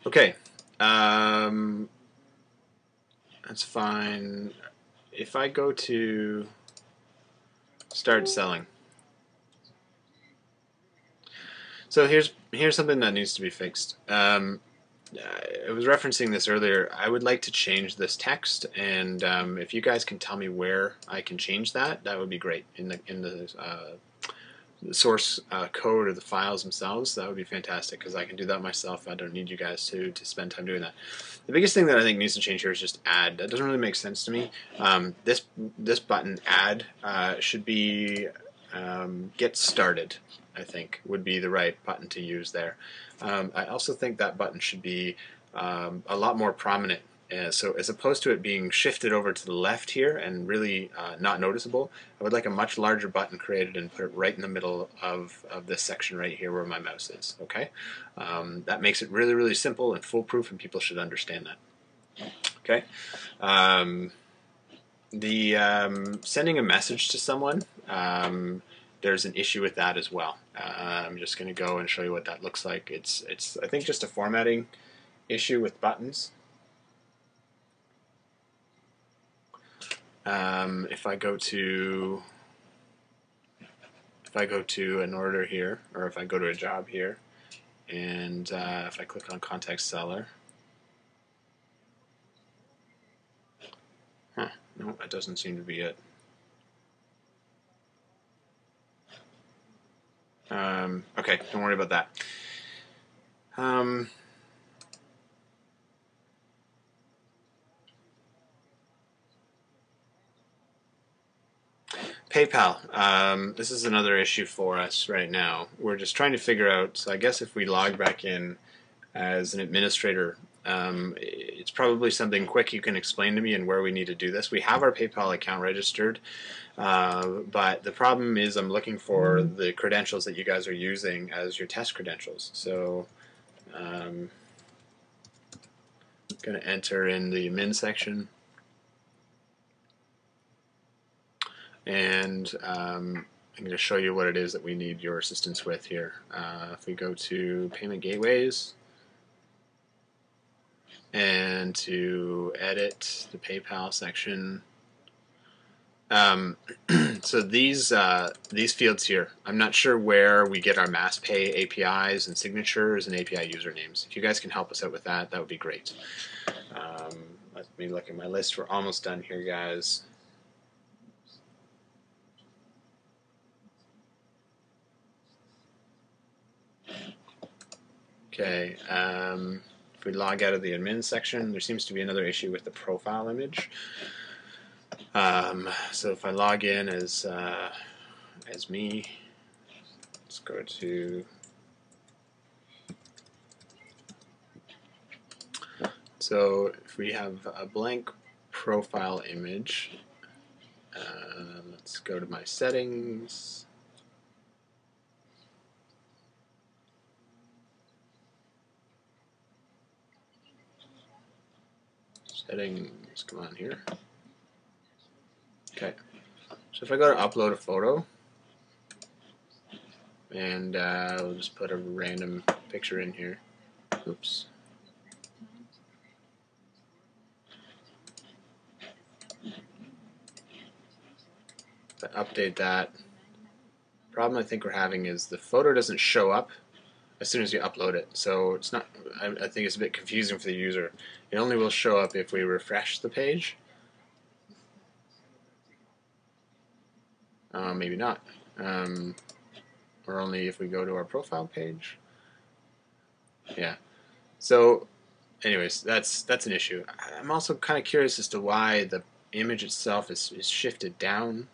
Okay, um, that's fine. If I go to start selling, so here's something that needs to be fixed. I was referencing this earlier. I would like to change this text, and if you guys can tell me where I can change that, that would be great in the source code or the files themselves. That would be fantastic because I can do that myself. I don't need you guys to spend time doing that. The biggest thing that I think needs to change here is just add. That doesn't really make sense to me. This button add should be get started. I think would be the right button to use there. I also think that button should be a lot more prominent. So as opposed to it being shifted over to the left here and really not noticeable, I would like a much larger button created and put it right in the middle of this section right here where my mouse is. Okay, that makes it really, really simple and foolproof, and people should understand that. Okay, sending a message to someone, there's an issue with that as well. I'm just going to go and show you what that looks like. It's I think just a formatting issue with buttons. If I go to an order here, or if I go to a job here, and if I click on contact seller, no, that doesn't seem to be it. Okay, don't worry about that. PayPal. This is another issue for us right now. We're just trying to figure out, so I guess if we log back in as an administrator, it's probably something quick you can explain to me and where we need to do this. We have our PayPal account registered, but the problem is I'm looking for the credentials that you guys are using as your test credentials. So I'm going to enter in the admin section. And I'm going to show you what it is that we need your assistance with here. If we go to payment gateways and to edit the PayPal section, so these fields here, I'm not sure where we get our MassPay APIs and signatures and API usernames. If you guys can help us out with that, that would be great. Let me look at my list. We're almost done here, guys. Okay, if we log out of the admin section, there seems to be another issue with the profile image. So if I log in as me, let's go to, so if we have a blank profile image, let's go to my settings. Settings, come on here. Okay, so if I go to upload a photo, and we'll just put a random picture in here. Oops. If I update that, problem I think we're having is the photo doesn't show up as soon as you upload it. So it's not, I think it's a bit confusing for the user. It only will show up if we refresh the page. Maybe not. Or only if we go to our profile page. Yeah. So anyways, that's an issue. I'm also kind of curious as to why the image itself is shifted down.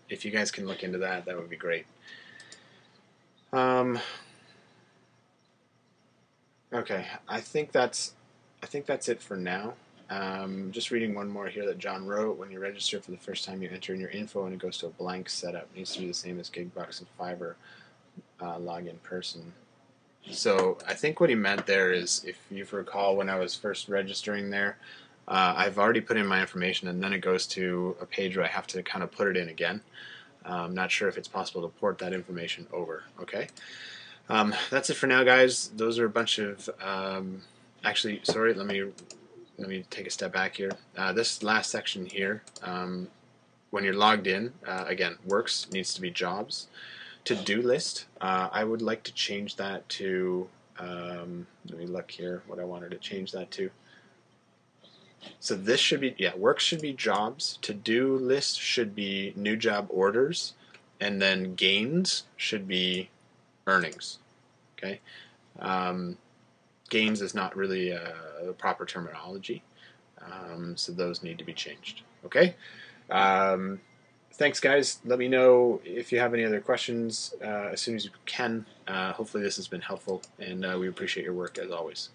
If you guys can look into that, that would be great. Okay, I think that's it for now. Just reading one more here that John wrote. When you register for the first time, you enter in your info and it goes to a blank setup. It needs to be the same as Gigbucks and Fiverr log in person. So I think what he meant there is, if you recall, when I was first registering there, I've already put in my information and then it goes to a page where I have to kind of put it in again. I'm not sure if it's possible to port that information over. Okay. That's it for now, guys. Those are a bunch of actually, sorry, let me take a step back here. This last section here, when you're logged in, again, works needs to be jobs. To-do list, I would like to change that to, let me look here what I wanted to change that to. So this should be, yeah, work should be jobs, to-do list should be new job orders, and then gains should be earnings. Okay, gains is not really a proper terminology, so those need to be changed. Okay. Um, Thanks, guys. Let me know if you have any other questions as soon as you can. Hopefully, this has been helpful, and we appreciate your work as always.